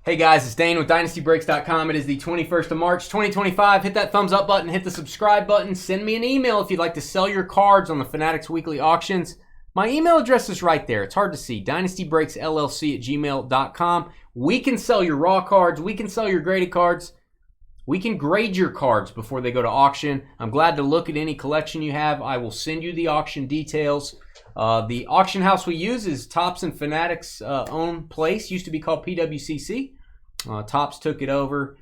Hey guys, it's Dane with DynastyBreaks.com. It is the 21st of March, 2025. Hit that thumbs up button, hit the subscribe button, send me an email if you'd like to sell your cards on the Fanatics Weekly Auctions. My email address is right there. It's hard to see. DynastyBreaksLLC@gmail.com. We can sell your raw cards. We can sell your graded cards. We can grade your cards before they go to auction. I'm glad to look at any collection you have. I will send you the auction details. The auction house we use is Topps and Fanatics' own place. Used to be called PWCC. Topps took it over.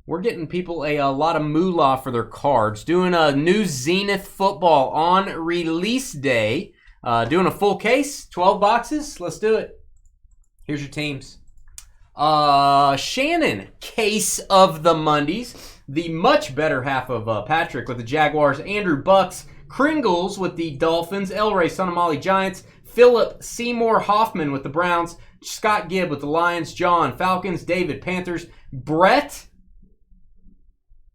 We're getting people a lot of moolah for their cards. Doing a new Zenith football on release day. Doing a full case, 12 boxes. Let's do it. Here's your teams. Shannon, case of the Mondays. The much better half of Patrick with the Jaguars. Andrew Bucks. Kringles with the Dolphins. Elray Sonamali Giants. Philip Seymour Hoffman with the Browns. Scott Gibb with the Lions. John Falcons. David Panthers. Brett,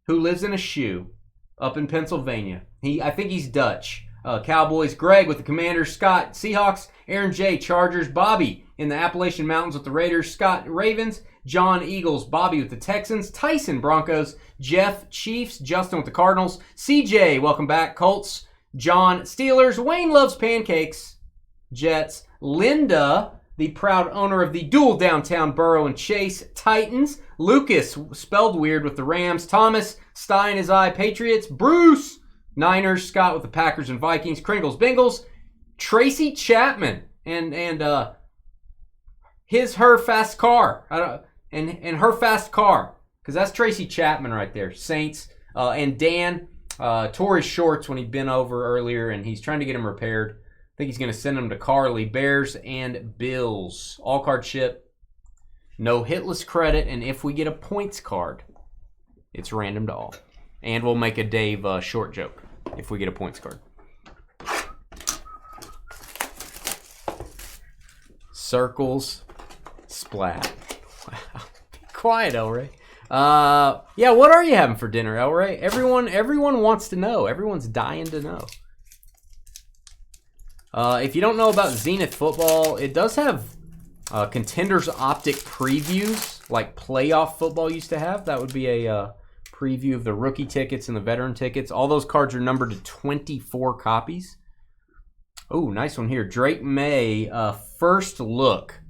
who lives in a shoe up in Pennsylvania. I think he's Dutch. Cowboys. Greg with the Commanders. Scott Seahawks. Aaron J Chargers. Bobby in the Appalachian Mountains with the Raiders. Scott Ravens. John Eagles. Bobby with the Texans. Tyson Broncos. Jeff Chiefs. Justin with the Cardinals. CJ, welcome back. Colts. John Steelers. Wayne loves pancakes. Jets. Linda, the proud owner of the dual downtown Burrow and Chase. Titans. Lucas, spelled weird, with the Rams. Thomas, Stein his eye. Patriots. Bruce, Niners. Scott with the Packers and Vikings. Kringles, Bengals. Tracy Chapman and her fast car. And her fast car, because that's Tracy Chapman right there. Saints. And Dan tore his shorts when he'd been over earlier, and he's trying to get them repaired. I think he's going to send them to Carly. Bears and Bills. All card ship. No hitless credit, and if we get a points card, it's random to all. And we'll make a Dave short joke if we get a points card. Circles. Splat. Wow. Be quiet, Elray. Yeah, what are you having for dinner, Elray? Everyone wants to know. Everyone's dying to know. If you don't know about Zenith football, it does have Contenders Optic previews, like playoff football used to have. That would be a preview of the rookie tickets and the veteran tickets. All those cards are numbered to 24 copies. Oh, nice one here. Drake May, first look.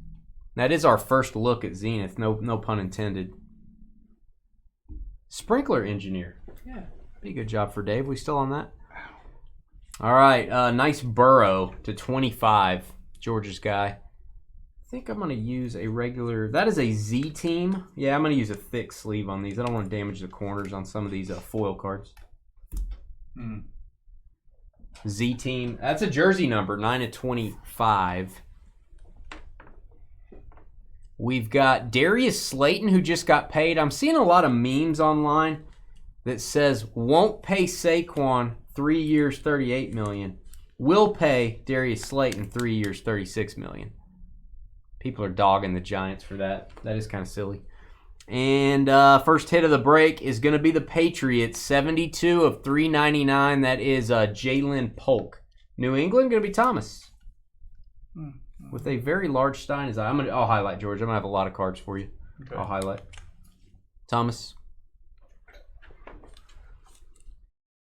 That is our first look at Zenith. No pun intended. Sprinkler engineer. Yeah, pretty good job for Dave. We still on that? All right, nice Burrow to 25. George's guy. I think I'm going to use a regular... That is a Z team. Yeah, I'm going to use a thick sleeve on these. I don't want to damage the corners on some of these foil cards. Z team. That's a jersey number, 9/25. We've got Darius Slayton, who just got paid. I'm seeing a lot of memes online that says, won't pay Saquon 3 years, $38 million. Will pay Darius Slayton 3 years, $36 million. People are dogging the Giants for that. That is kind of silly. And first hit of the break is going to be the Patriots, 72 of 399. That is Jalen Polk. New England going to be Thomas. With a very large Stein as I'll highlight, George. I'm going to have a lot of cards for you. Okay. I'll highlight. Thomas.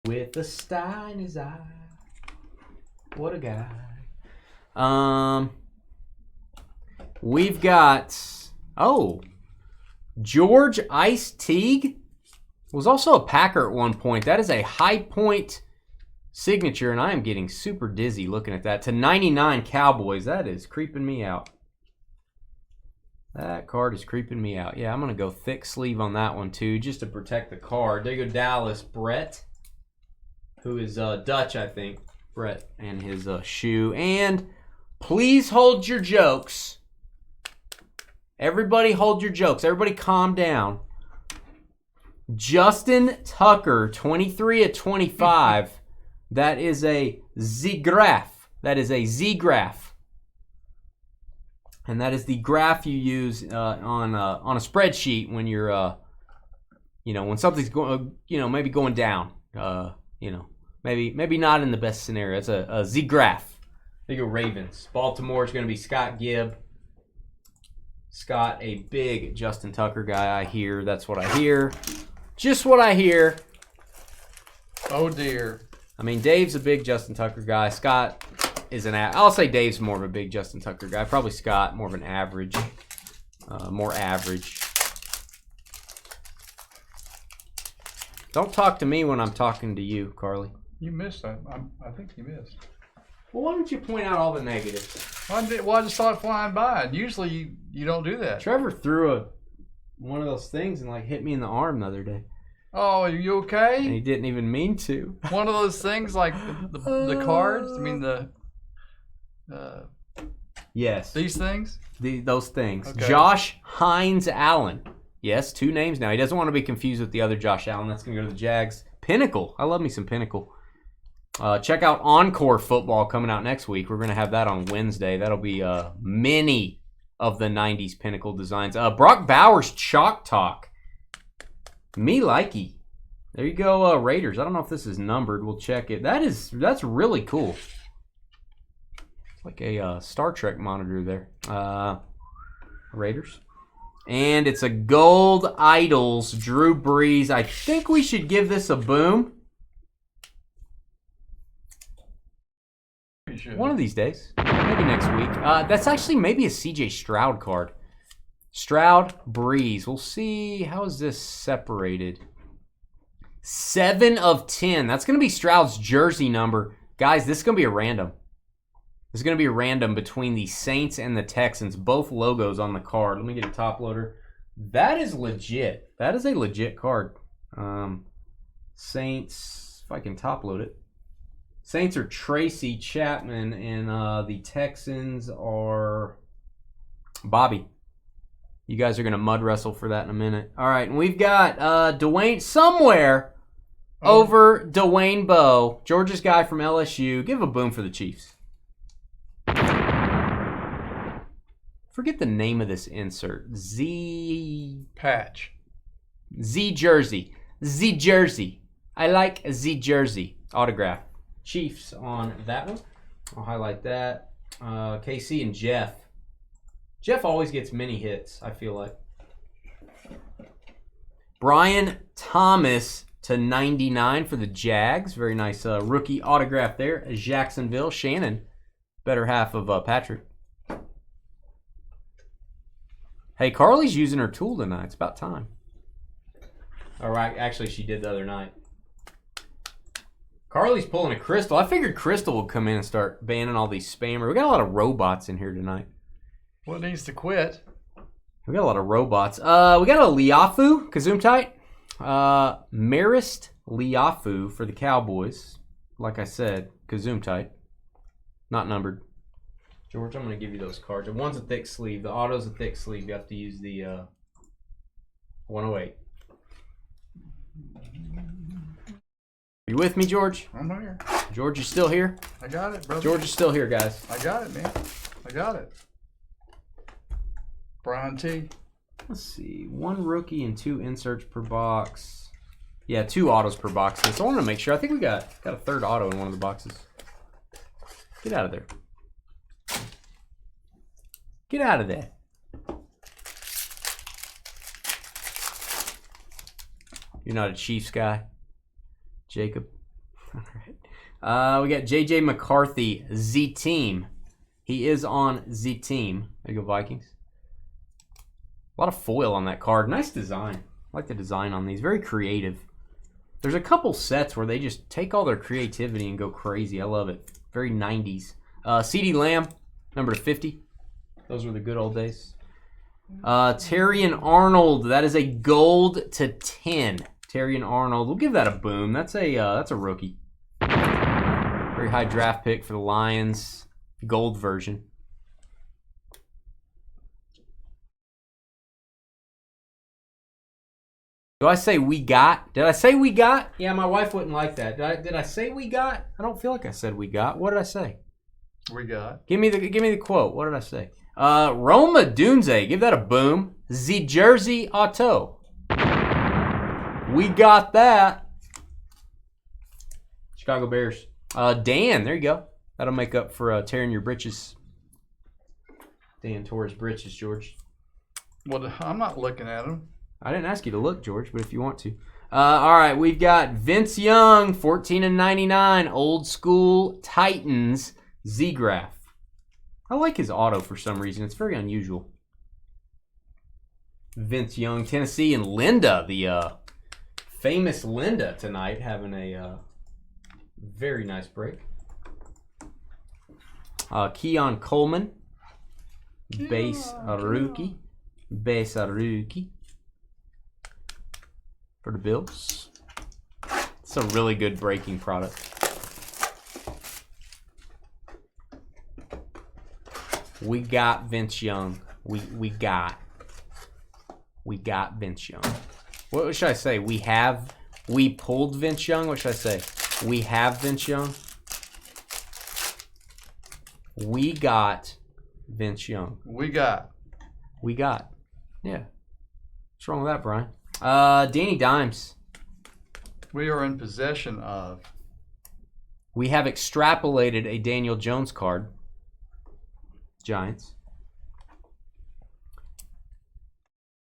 With the Stein his eye. What a guy. We've got... Oh. George Ice Teague was also a Packer at one point. That is a high point signature, and I am getting super dizzy looking at that. To 99 Cowboys. That is creeping me out. That card is creeping me out. Yeah, I'm going to go thick sleeve on that one, too, just to protect the card. There you go, Dallas. Brett, who is Dutch, I think. Brett and his shoe. And please hold your jokes. Everybody hold your jokes. Everybody calm down. Justin Tucker, 23/25. That is a Z-graph. That is a Z-graph. And that is the graph you use on a spreadsheet when you're, when something's going, maybe going down. Maybe not in the best scenario. It's a Z-graph. There you go, Ravens. Baltimore is going to be Scott Gibb. Scott, a big Justin Tucker guy, I hear. That's what I hear. Just what I hear. Oh, dear. I mean, Dave's a big Justin Tucker guy. Scott is I'll say Dave's more of a big Justin Tucker guy. Probably Scott, more of an average. More average. Don't talk to me when I'm talking to you, Carly. You missed that. I think you missed. Well, why don't you point out all the negatives? Well, I just saw it flying by. And usually you don't do that. Trevor threw one of those things and hit me in the arm the other day. Oh, are you okay? And he didn't even mean to. One of those things like the cards? I mean yes. These things? Those things. Okay. Josh Hines Allen. Yes, 2 names now. He doesn't want to be confused with the other Josh Allen. That's going to go to the Jags. Pinnacle. I love me some Pinnacle. Check out Encore Football coming out next week. We're going to have that on Wednesday. That'll be many of the 90s Pinnacle designs. Brock Bowers Chalk Talk. Me likey. There you go, Raiders. I don't know if this is numbered. We'll check it. That's really cool. It's like a Star Trek monitor there. Raiders. And it's a Gold Idols Drew Brees. I think we should give this a boom. One of these days. Maybe next week. That's actually maybe a CJ Stroud card. Stroud, Breeze. We'll see. How is this separated? 7 of 10. That's going to be Stroud's jersey number. Guys, this is going to be a random. This is going to be a random between the Saints and the Texans. Both logos on the card. Let me get a top loader. That is legit. That is a legit card. Saints, if I can top load it. Saints are Tracy Chapman, and the Texans are Bobby. You guys are going to mud wrestle for that in a minute. All right, and we've got Dwayne somewhere over Dwayne Bowe, Georgia's guy from LSU. Give a boom for the Chiefs. Forget the name of this insert. Z patch. Z jersey. Z jersey. I like Z jersey. Autograph. Chiefs on that one. I'll highlight that. KC and Jeff. Jeff always gets mini hits, I feel like. Brian Thomas /99 for the Jags. Very nice rookie autograph there. Jacksonville. Shannon, better half of Patrick. Hey, Carly's using her tool tonight. It's about time. All right, actually, she did the other night. Carly's pulling a Crystal. I figured Crystal would come in and start banning all these spammers. We got a lot of robots in here tonight. What needs to quit? We got a lot of robots. We got a Liafu, Kazumtight. Marist Liafu for the Cowboys. Like I said, Kazumtight. Not numbered. George, I'm going to give you those cards. One's a thick sleeve. The auto's a thick sleeve. You have to use the 108. You with me, George? I'm here. George, you still here? I got it, brother. George is still here, guys. I got it, man. I got it. Brian T. Let's see. 1 rookie and 2 inserts per box. Yeah, 2 autos per box. So I wanted to make sure. I think we got a 3rd auto in one of the boxes. Get out of there. Get out of there. You're not a Chiefs guy, Jacob. All right. We got JJ McCarthy, Z Team. He is on Z Team. There you go, Vikings. A lot of foil on that card. Nice design. I like the design on these. Very creative. There's a couple sets where they just take all their creativity and go crazy. I love it. Very 90s. CeeDee Lamb, number 50. Those were the good old days. Terrion Arnold. That is a gold /10. Terrion Arnold. We'll give that a boom. That's a rookie. Very high draft pick for the Lions. Gold version. Do I say we got? Did I say we got? Yeah, my wife wouldn't like that. Did I say we got? I don't feel like I said we got. What did I say? We got. Give me the quote. What did I say? Roma Dunze. Give that a boom. Z Jersey Auto. We got that. Chicago Bears. Dan, there you go. That'll make up for tearing your britches. Dan tore his britches, George. Well, I'm not looking at them. I didn't ask you to look, George, but if you want to. All right, we've got Vince Young, 14/99, old school Titans Z-Graph. I like his auto for some reason. It's very unusual. Vince Young, Tennessee, and Linda, the famous Linda tonight, having a very nice break. Keon Coleman, base rookie. Base rookie for the Bills. It's a really good breaking product. We got Vince Young. We got Vince Young. What should I say? We pulled Vince Young. What should I say? We have Vince Young. We got Vince Young. We got. Yeah. What's wrong with that, Brian? Danny Dimes. We are in possession of. We have extrapolated a Daniel Jones card. Giants.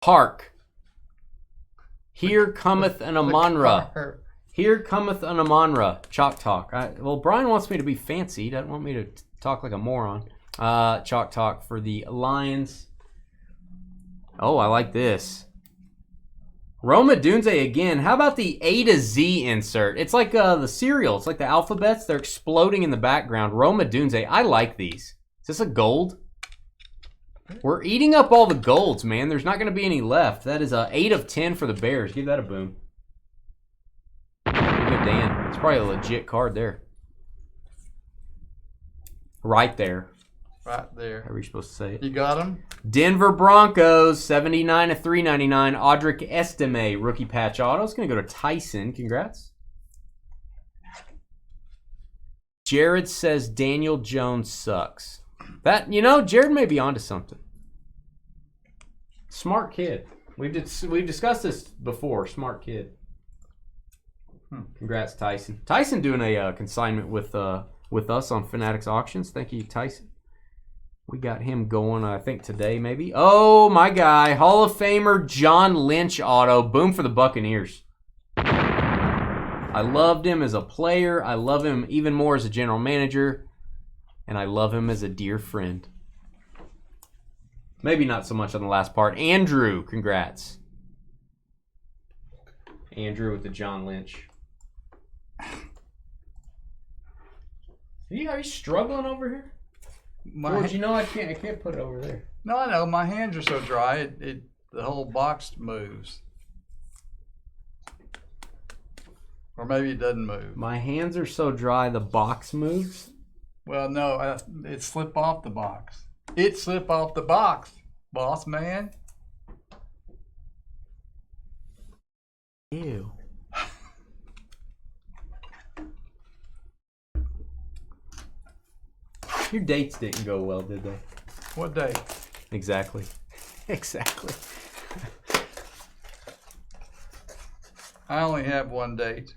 Hark. Here cometh an Amon-Ra. Here cometh an Amon-Ra. Chalk Talk. Well, Brian wants me to be fancy. He doesn't want me to talk like a moron. Chalk Talk for the Lions. Oh, I like this. Roma Dunze again. How about the A to Z insert? It's like the cereal. It's like the alphabets. They're exploding in the background. Roma Dunze. I like these. Is this a gold? We're eating up all the golds, man. There's not going to be any left. That is a 8 of 10 for the Bears. Give that a boom. Good, Dan. It's probably a legit card there. Right there. Right there. How are you supposed to say it? You got him? Denver Broncos, 79/399. Audric Estime, rookie patch auto. It's going to go to Tyson. Congrats. Jared says Daniel Jones sucks. That, Jared may be onto something. Smart kid. We've discussed this before. Smart kid. Congrats, Tyson. Tyson doing a consignment with us on Fanatics Auctions. Thank you, Tyson. We got him going, I think, today, maybe. Oh, my guy. Hall of Famer John Lynch auto. Boom for the Buccaneers. I loved him as a player. I love him even more as a general manager. And I love him as a dear friend. Maybe not so much on the last part. Andrew, congrats. Andrew with the John Lynch. Are you struggling over here? George, I can't put it over there. No, I know. My hands are so dry, the whole box moves. Or maybe it doesn't move. My hands are so dry, the box moves? Well, no, it slipped off the box. It slipped off the box, boss man. Ew. Your dates didn't go well, did they? What date? Exactly. Exactly. I only have one date.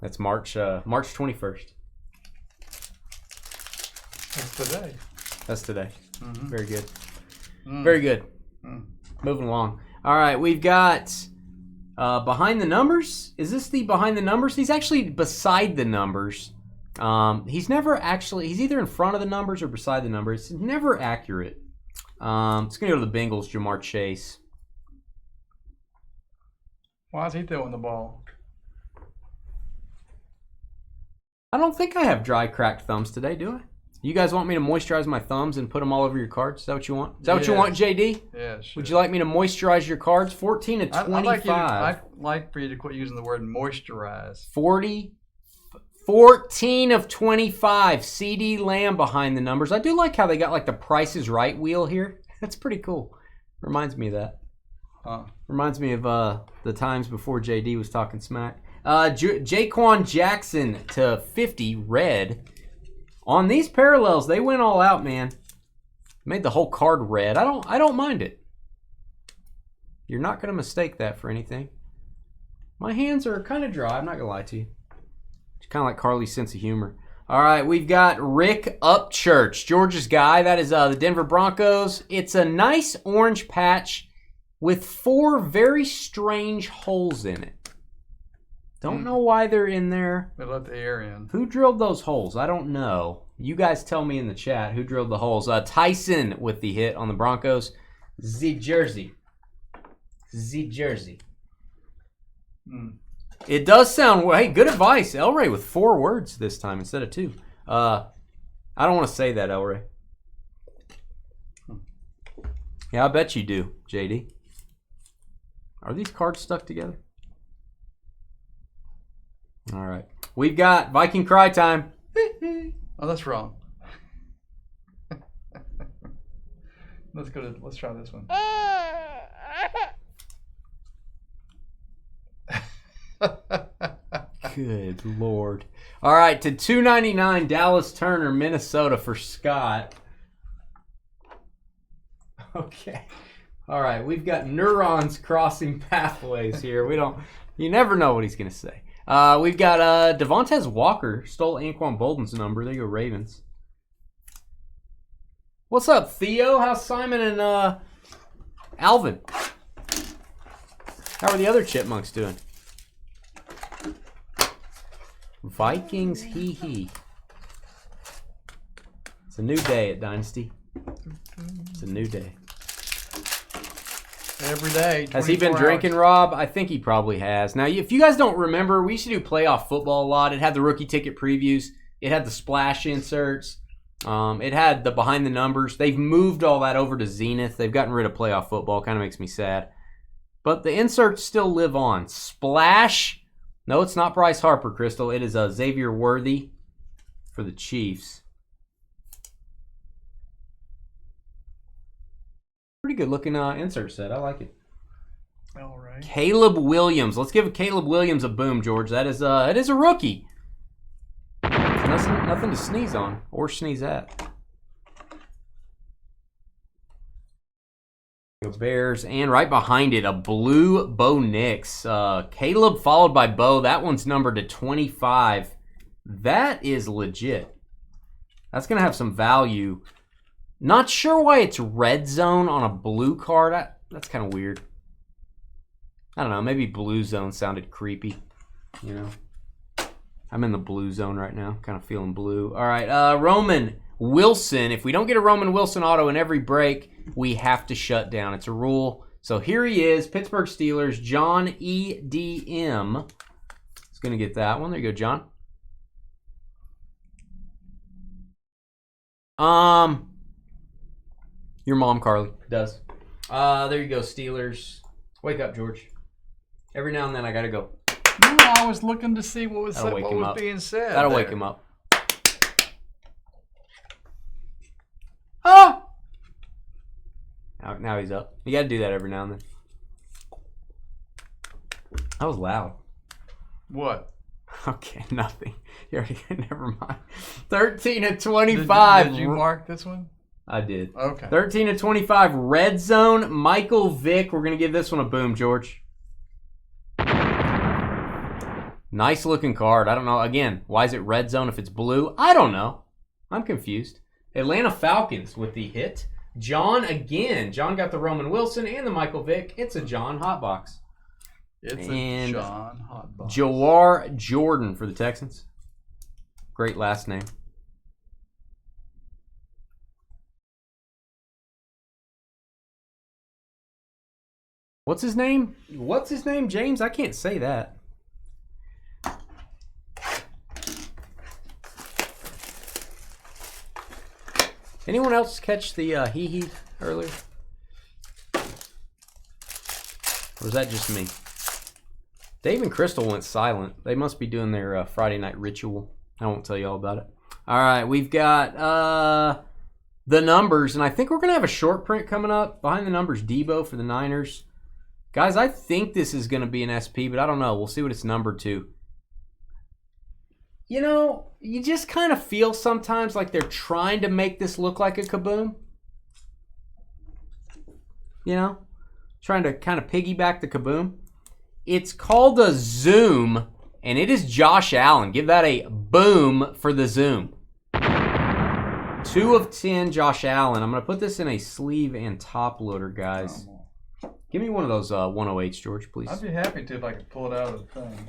That's March 21st. That's today. That's today. Mm-hmm. Very good. Very good. Moving along. All right, we've got behind the numbers. Is this the behind the numbers? He's actually beside the numbers. He's either in front of the numbers or beside the numbers. It's never accurate. It's going to go to the Bengals, Jamar Chase. Why is he throwing the ball? I don't think I have dry, cracked thumbs today, do I? You guys want me to moisturize my thumbs and put them all over your cards? Is that what you want? Is that what you want, JD? Yeah, sure. Would you like me to moisturize your cards? 14 to 25. I'd like for you to quit using the word moisturize. 14 of 25. CD Lamb behind the numbers. I do like how they got like the Price is Right wheel here. That's pretty cool. Reminds me of that. Reminds me of the times before JD was talking smack. Jaquan Jackson to 50 red. On these parallels, they went all out, man. Made the whole card red. I don't mind it. You're not going to mistake that for anything. My hands are kind of dry. I'm not going to lie to you. It's kind of like Carly's sense of humor. All right, we've got Rick Upchurch, Georgia's guy. That is the Denver Broncos. It's a nice orange patch with 4 very strange holes in it. Don't know why they're in there. They let the air in. Who drilled those holes? I don't know. You guys tell me in the chat who drilled the holes. Tyson with the hit on the Broncos. Z Jersey. It does sound, hey, good advice. Elray with 4 words this time instead of 2. I don't want to say that, Elray. Yeah, I bet you do, JD. Are these cards stuck together? All right. We've got Viking Cry time. Oh, that's wrong. Let's try this one. Good Lord. All right, to $2.99, Dallas Turner, Minnesota for Scott. Okay. All right, we've got neurons crossing pathways here. You never know what he's going to say. We've got Devontae Walker, stole Anquan Bolden's number. There you go, Ravens. What's up, Theo? How's Simon and Alvin? How are the other chipmunks doing? Vikings, hee. It's a new day at Dynasty. It's a new day. Every day. Has he been drinking, Rob? I think he probably has. Now, if you guys don't remember, we used to do playoff football a lot. It had the rookie ticket previews. It had the splash inserts. It had the behind the numbers. They've moved all that over to Zenith. They've gotten rid of playoff football. Kind of makes me sad. But the inserts still live on. Splash. No, it's not Bryce Harper, Crystal. It is Xavier Worthy for the Chiefs. Pretty good looking insert set. I like it. All right. Caleb Williams. Let's give Caleb Williams a boom, George. That is it is a rookie. Nothing to sneeze on or sneeze at. Bears, and right behind it, a blue Bo Nix. Caleb followed by Bo. That one's numbered to 25. That is legit. That's going to have some value. Not sure why it's red zone on a blue card. That's kind of weird. I don't know. Maybe blue zone sounded creepy. You know, I'm in the blue zone right now. Kind of feeling blue. All right, Roman Wilson. If we don't get a Roman Wilson auto in every break, we have to shut down. It's a rule. So here he is, Pittsburgh Steelers, John E.D.M. He's going to get that one. There you go, John. Your mom, Carly, does. There you go, Steelers. Wake up, George. Every now and then I got to go. No, I was looking to see what was being said. That'll wake him up. Oh! Now he's up. You got to do that every now and then. That was loud. What? Okay, nothing. You already, never mind. 13 of 25. Did you mark this one? I did. Okay. 13 of 25. Red zone. Michael Vick. We're going to give this one a boom, George. Nice looking card. I don't know. Again, why is it red zone if it's blue? I don't know. I'm confused. Atlanta Falcons with the hit. John again. John got the Roman Wilson and the Michael Vick. It's a John Hotbox. It's a John Hotbox. Jawar Jordan for the Texans. Great last name. What's his name? What's his name, James? I can't say that. Anyone else catch the hee-hee earlier? Or was that just me? Dave and Crystal went silent. They must be doing their Friday night ritual. I won't tell you all about it. All right, we've got the numbers, and I think we're going to have a short print coming up. Behind the numbers, Debo for the Niners. Guys, I think this is going to be an SP, but I don't know. We'll see what it's numbered to. You know, you just kind of feel sometimes like they're trying to make this look like a kaboom. You know? Trying to kind of piggyback the kaboom. It's called a Zoom, and it is Josh Allen. Give that a Kaboom for the Zoom. 2 of 10, Josh Allen. I'm going to put this in a sleeve and top loader, guys. Give me one of those 108s, George, please. I'd be happy to if I could pull it out of the thing.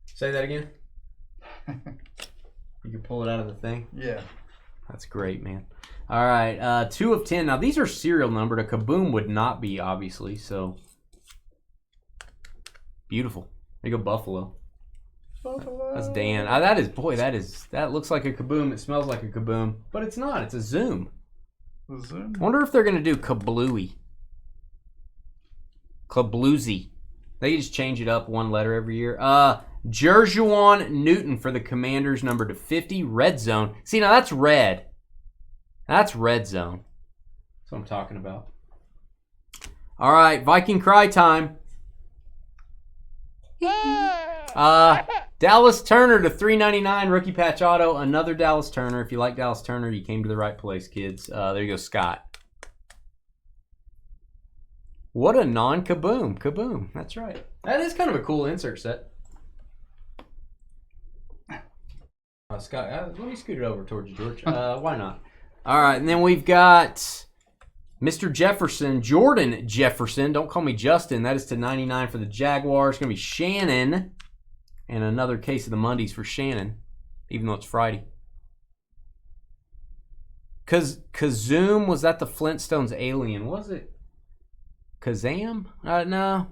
Say that again. You can pull it out of the thing? Yeah. That's great, man. All right, 2 of 10. Now, these are serial numbered. A Kaboom would not be, obviously, so. Beautiful. There you go, Buffalo. That's Dan. That looks like a Kaboom. It smells like a Kaboom, but it's not. It's a Zoom. The Zoom? I wonder if they're going to do Kablooey. Kabloozy. They just change it up one letter every year. Jerjuan Newton for the Commanders, number to 50. Red zone. See, now that's red. That's red zone. That's what I'm talking about. All right, Viking cry time. Dallas Turner to 399, rookie patch auto. Another Dallas Turner. If you like Dallas Turner, you came to the right place, kids. There you go, Scott. What a non-Kaboom. Kaboom. That's right. That is kind of a cool insert set. Scott, let me scoot it over towards you, George. Why not? All right, and then we've got Mr. Jefferson, Jordan Jefferson. Don't call me Justin. That is to 99 for the Jaguars. It's going to be Shannon. And another case of the Mondays for Shannon, even though it's Friday. Kazoom, was that the Flintstones alien? Was it Kazam? No.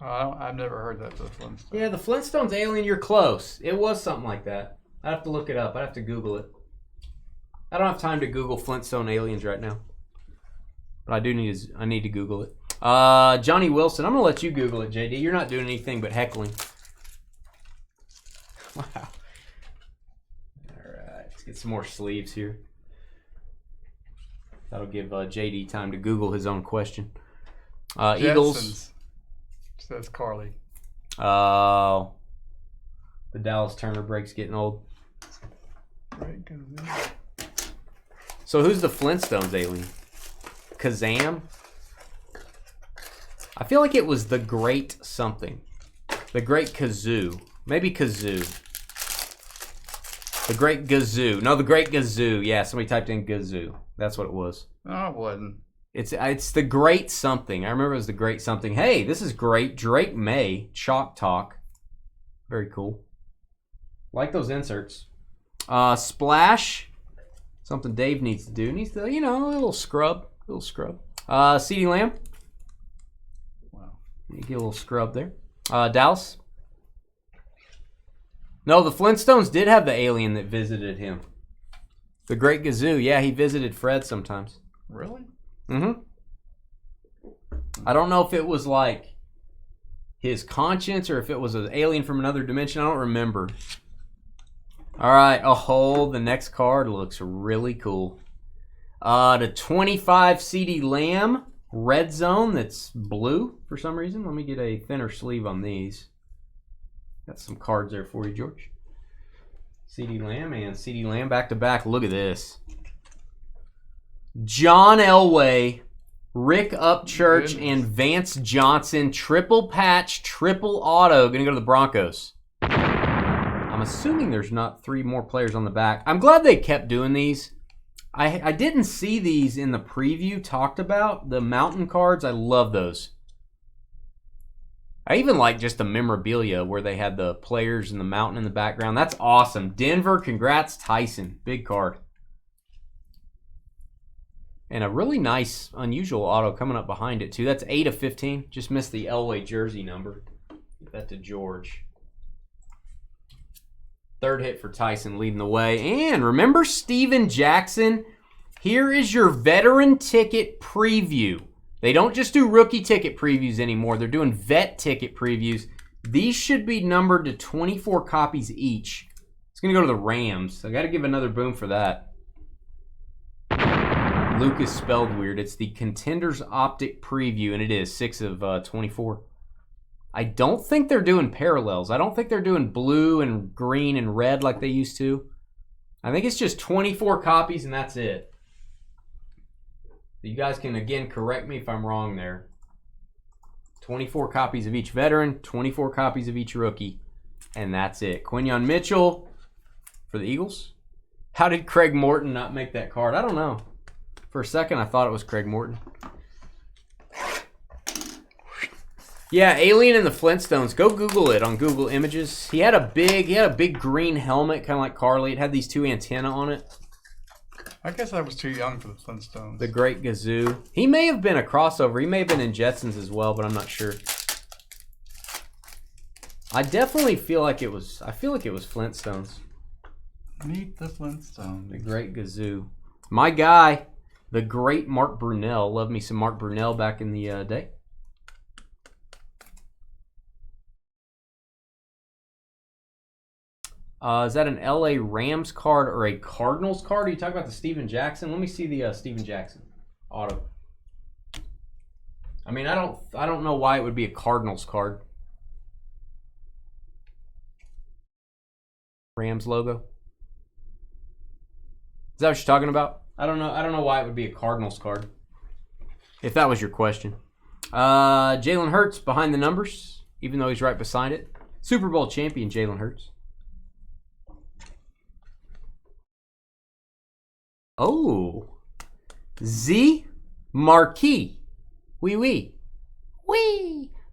I've never heard that, the Flintstones. Yeah, the Flintstones alien, you're close. It was something like that. I'd have to look it up. I'd have to Google it. I don't have time to Google Flintstone aliens right now. But I need to Google it. Johnny Wilson, I'm going to let you Google it, JD. You're not doing anything but heckling. Wow. All right, let's get some more sleeves here. That'll give JD time to Google his own question. Eagles. Says Carly. Oh. The Dallas Turner break's getting old. So who's the Flintstones alien? Kazam? I feel like it was the Great something. The Great Kazoo. Maybe Kazoo. The Great Gazoo. No, the Great Gazoo. Yeah, somebody typed in Gazoo. That's what it was. No, it wasn't. It's the Great something. I remember it was the Great something. Hey, this is great. Drake May. Chalk Talk. Very cool. Like those inserts. Splash. Something Dave needs to do. Needs to, a little scrub. A little scrub. CeeDee Lamb. Wow. You get a little scrub there. Dallas. No, the Flintstones did have the alien that visited him. The Great Gazoo. Yeah, he visited Fred sometimes. Really? Mm-hmm. I don't know if it was like his conscience or if it was an alien from another dimension. I don't remember. All right. Oh, the next card looks really cool. The 25 CeeDee Lamb red zone that's blue for some reason. Let me get a thinner sleeve on these. Got some cards there for you, George. CeeDee Lamb and CeeDee Lamb back to back. Look at this. John Elway, Rick Upchurch, and Vance Johnson. Triple patch, triple auto. Going to go to the Broncos. I'm assuming there's not 3 more players on the back. I'm glad they kept doing these. I didn't see these in the preview talked about. The mountain cards, I love those. I even like just the memorabilia where they had the players and the mountain in the background. That's awesome. Denver, congrats, Tyson. Big card. And a really nice, unusual auto coming up behind it, too. That's 8 of 15. Just missed the Elway jersey number. Get that to George. Third hit for Tyson leading the way. And remember Steven Jackson? Here is your veteran ticket preview. They don't just do rookie ticket previews anymore. They're doing vet ticket previews. These should be numbered to 24 copies each. It's going to go to the Rams. I got to give another boom for that. Lucas spelled weird. It's the Contenders Optic Preview, and it is 6 of 24. I don't think they're doing parallels. I don't think they're doing blue and green and red like they used to. I think it's just 24 copies, and that's it. You guys can, again, correct me if I'm wrong there. 24 copies of each veteran, 24 copies of each rookie, and that's it. Quinyon Mitchell, for the Eagles. How did Craig Morton not make that card? I don't know. For a second, I thought it was Craig Morton. Yeah, Alien in the Flintstones. Go Google it on Google Images. He had a big green helmet, kind of like Carly. It had these two antennae on it. I guess I was too young for the Flintstones. The Great Gazoo. He may have been a crossover. He may have been in Jetsons as well, but I'm not sure. I definitely feel like it was. I feel like it was Flintstones. Meet the Flintstones. The Great Gazoo. My guy, the great Mark Brunell. Love me some Mark Brunell back in the day. Is that an LA Rams card or a Cardinals card? Are you talking about the Steven Jackson? Let me see the Steven Jackson auto. I mean, I don't know why it would be a Cardinals card. Rams logo. Is that what you're talking about? I don't know why it would be a Cardinals card. If that was your question. Jalen Hurts behind the numbers, even though he's right beside it. Super Bowl champion Jalen Hurts. Oh, Z Marquis. Wee.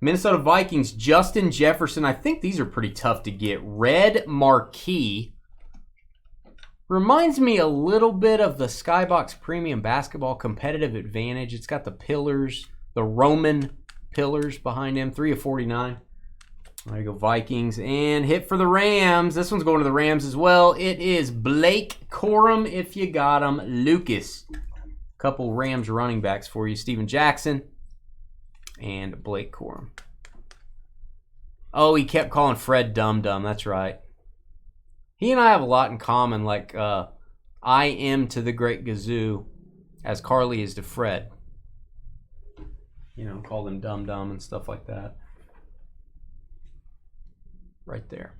Minnesota Vikings, Justin Jefferson. I think these are pretty tough to get. Red Marquis. Reminds me a little bit of the Skybox Premium Basketball Competitive Advantage. It's got the pillars, the Roman pillars behind him. 3 of 49. There you go, Vikings. And hit for the Rams. This one's going to the Rams as well. It is Blake Corum if you got him. Lucas. Couple Rams running backs for you. Steven Jackson and Blake Corum. Oh, he kept calling Fred Dum Dum. That's right. He and I have a lot in common. Like, I am to the Great Gazoo as Carly is to Fred. You know, called him Dum Dum and stuff like that. Right there.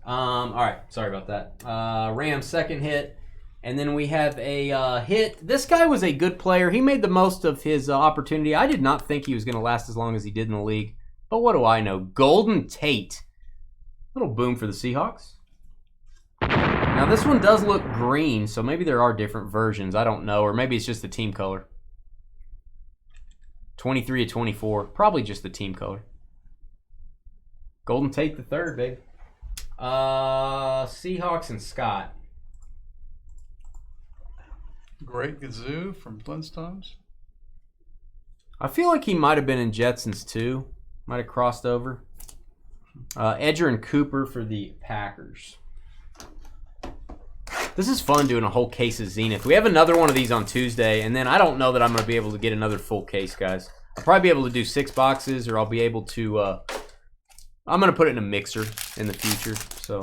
All right, sorry about that. Rams second hit, and then we have a hit. This guy was a good player. He made the most of his opportunity. I did not think he was going to last as long as he did in the league, but what do I know? Golden Tate. Little boom for the Seahawks. Now this one does look green, so maybe there are different versions. I don't know, or maybe it's just the team color. 23 of 24, probably just the team color. Golden Tate the third, baby. Seahawks and Scott. Great Gazoo from Flintstones. I feel like he might have been in Jetsons too. Might have crossed over. Edger and Cooper for the Packers. This is fun doing a whole case of Zenith. We have another one of these on Tuesday, and then I don't know that I'm going to be able to get another full case, guys. I'll probably be able to do 6 boxes, or I'll be able to... I'm going to put it in a mixer in the future. So,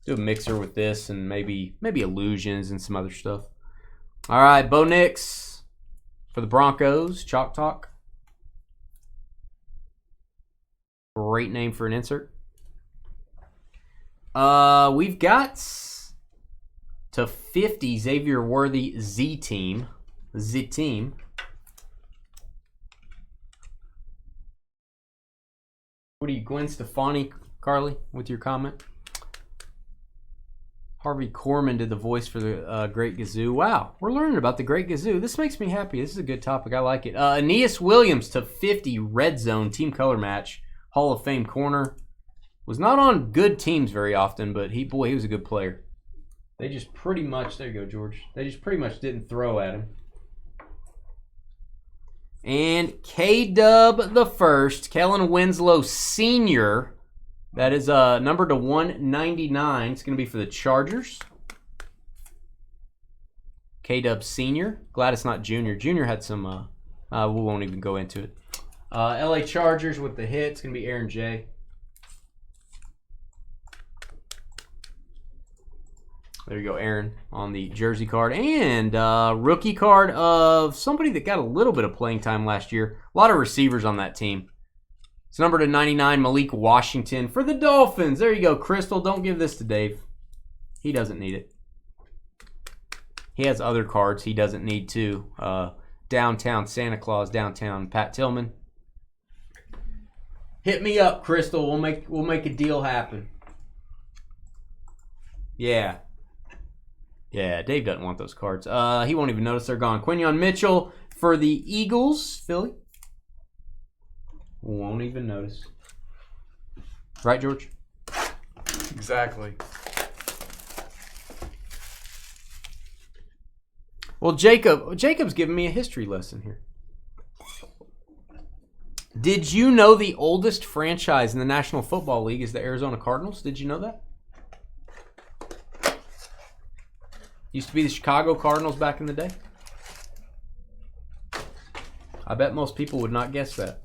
do a mixer with this and maybe Illusions and some other stuff. All right, Bo Nix for the Broncos. Chalk Talk. Great name for an insert. We've got to 50 Xavier Worthy Z-Team. Z-Team. What are you, Gwen Stefani, Carly, with your comment? Harvey Korman did the voice for the Great Gazoo. Wow, we're learning about the Great Gazoo. This makes me happy. This is a good topic. I like it. Aeneas Williams to 50 Red Zone Team Color Match. Hall of Fame corner. Was not on good teams very often, but he was a good player. They just pretty much, there you go, George. They just pretty much didn't throw at him. And K-Dub the first, Kellen Winslow Sr. That is number to 199. It's going to be for the Chargers. K-Dub Sr. Glad it's not Junior. Junior had some, we won't even go into it. LA Chargers with the hit. It's going to be Aaron J. There you go, Aaron, on the jersey card. And rookie card of somebody that got a little bit of playing time last year. A lot of receivers on that team. It's number to 99, Malik Washington for the Dolphins. There you go, Crystal. Don't give this to Dave. He doesn't need it. He has other cards he doesn't need too. Downtown Santa Claus, downtown Pat Tillman. Hit me up, Crystal. We'll make a deal happen. Yeah. Yeah, Dave doesn't want those cards. He won't even notice they're gone. Quinyon Mitchell for the Eagles, Philly. Won't even notice. Right, George? Exactly. Well, Jacob's giving me a history lesson here. Did you know the oldest franchise in the National Football League is the Arizona Cardinals? Did you know that? Used to be the Chicago Cardinals back in the day. I bet most people would not guess that.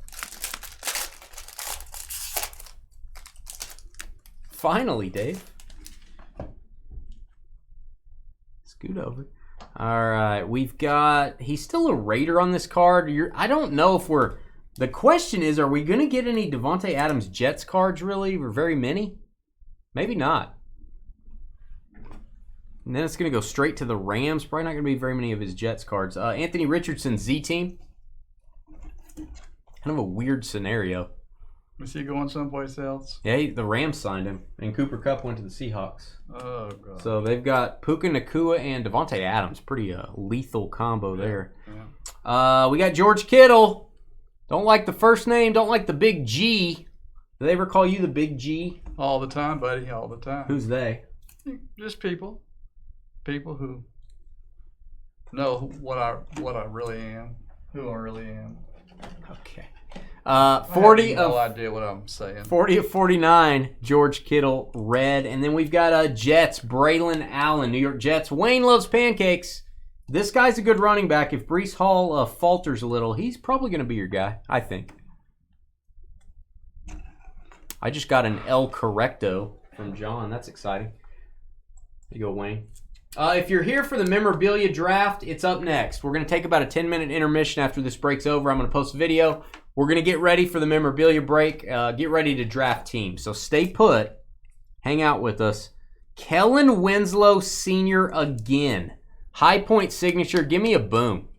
Finally, Dave. Scoot over. All right, we've got... He's still a Raider on this card. I don't know if we're... The question is, are we going to get any Devontae Adams Jets cards, really? Or very many? Maybe not. And then it's going to go straight to the Rams. Probably not going to be very many of his Jets cards. Anthony Richardson, Z-Team. Kind of a weird scenario. Was he going someplace else? Yeah, the Rams signed him. And Cooper Kupp went to the Seahawks. Oh, God. So they've got Puka Nacua and Devontae Adams. Pretty lethal combo there. Yeah. We got George Kittle. Don't like the first name. Don't like the big G. Do they ever call you the big G? All the time, buddy. All the time. Who's they? Just people. People who know what I really am. Who I really am. Okay. 40 I have no idea what I'm saying. 40 of 49, George Kittle, red. And then we've got Jets, Braylon Allen, New York Jets. Wayne loves pancakes. This guy's a good running back. If Breece Hall falters a little, he's probably going to be your guy, I think. I just got an El Correcto from John. That's exciting. There you go, Wayne. If you're here for the memorabilia draft, it's up next. We're going to take about a 10-minute intermission after this break's over. I'm going to post a video. We're going to get ready for the memorabilia break. Get ready to draft teams. So stay put. Hang out with us. Kellen Winslow Sr. again. High point signature. Give me a boom.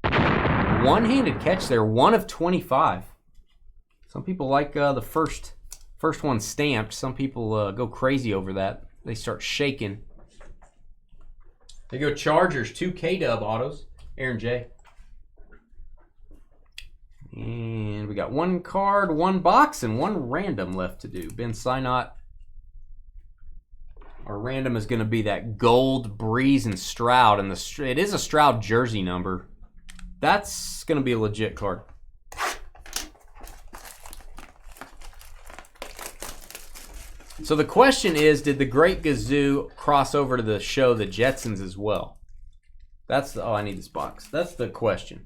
One-handed catch there. 1 of 25. Some people like the first one stamped. Some people go crazy over that. They start shaking. They go Chargers. 2 K-Dub autos. Aaron J. And we got 1 card, 1 box, and 1 random left to do. Ben Sinot. Our random is going to be that gold Breeze and Stroud. And it is a Stroud jersey number. That's going to be a legit card. So the question is, did the Great Gazoo cross over to the show The Jetsons as well? That's the... Oh, I need this box. That's the question.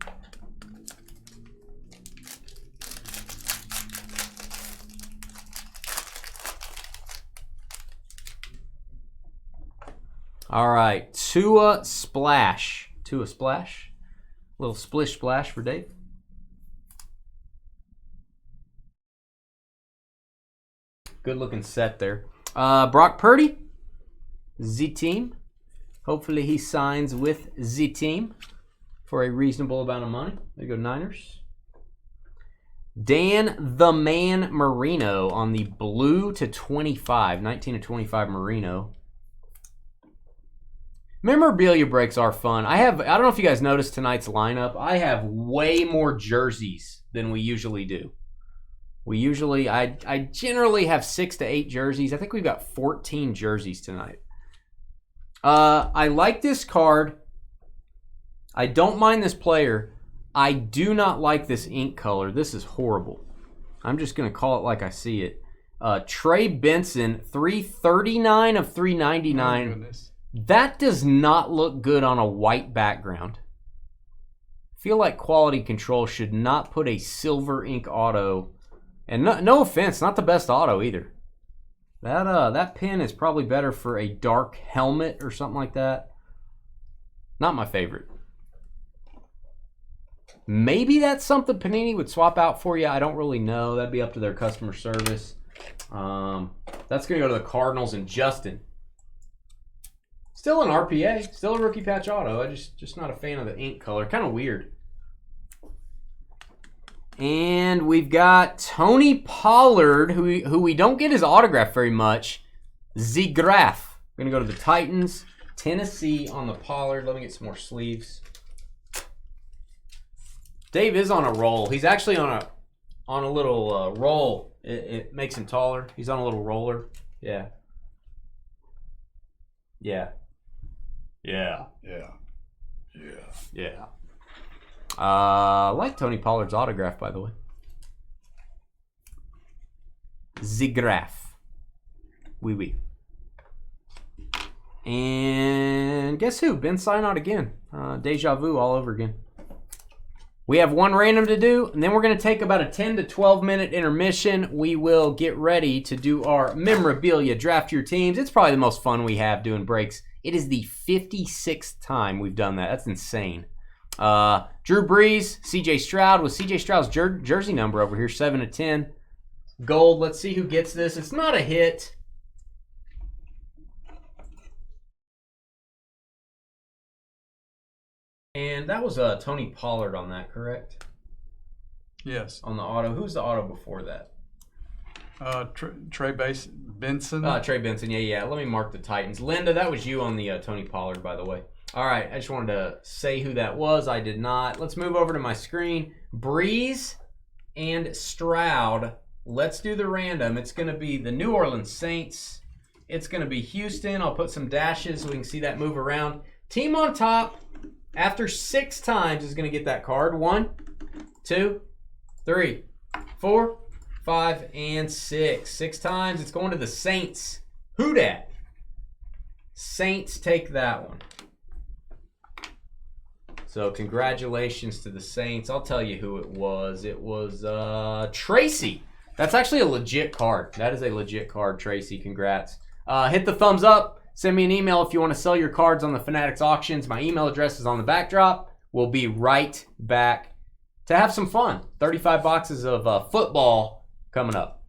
All right, Tua Splash. Tua Splash. Little splish splash for Dave. Good looking set there. Brock Purdy. Z-Team. Hopefully he signs with Z-Team for a reasonable amount of money. There you go, Niners. Dan the Man Marino on the blue to 25. 19 to 25 Marino. Memorabilia breaks are fun. I don't know if you guys noticed tonight's lineup. I have way more jerseys than we usually do. I generally have 6 to 8 jerseys. I think we've got 14 jerseys tonight. I like this card. I don't mind this player. I do not like this ink color. This is horrible. I'm just going to call it like I see it. Trey Benson, 339 of 399. Oh, goodness. That does not look good on a white background. I feel like quality control should not put a silver ink auto. And no offense, not the best auto either. That pen is probably better for a dark helmet or something like that. Not my favorite. Maybe that's something Panini would swap out for you. I don't really know. That'd be up to their customer service. That's going to go to the Cardinals and Justin. Still an RPA. Still a rookie patch auto. I just not a fan of the ink color. Kind of weird. And we've got Tony Pollard, who we don't get his autograph very much. Z-Graph. We're going to go to the Titans. Tennessee on the Pollard. Let me get some more sleeves. Dave is on a roll. He's actually on a little roll. It makes him taller. He's on a little roller. Yeah. Yeah. Yeah. Yeah. Yeah. Yeah. I like Tony Pollard's autograph, by the way. Z-Graph. Oui, oui. And guess who? Ben Sinot again. Deja vu all over again. We have one random to do, and then we're going to take about a 10 to 12 minute intermission. We will get ready to do our memorabilia, draft your teams. It's probably the most fun we have doing breaks. It is the 56th time we've done that. That's insane. Drew Brees, CJ Stroud with CJ Stroud's jersey number over here, 7 to 10. Gold. Let's see who gets this. It's not a hit. And that was Tony Pollard on that, correct? Yes. On the auto. Who's the auto before that? Trey Benson. Trey Benson. Yeah. Let me mark the Titans. Linda, that was you on the Tony Pollard, by the way. All right. I just wanted to say who that was. I did not. Let's move over to my screen. Brees and Stroud. Let's do the random. It's going to be the New Orleans Saints. It's going to be Houston. I'll put some dashes so we can see that move around. Team on top. After 6 times is going to get that card. 1, 2, 3, 4, 5, and 6. 6 times. It's going to the Saints. Who dat? Saints take that one. So congratulations to the Saints. I'll tell you who it was. It was Tracy. That's actually a legit card. That is a legit card, Tracy. Congrats. Hit the thumbs up. Send me an email if you want to sell your cards on the Fanatics auctions. My email address is on the backdrop. We'll be right back to have some fun. 35 boxes of football coming up.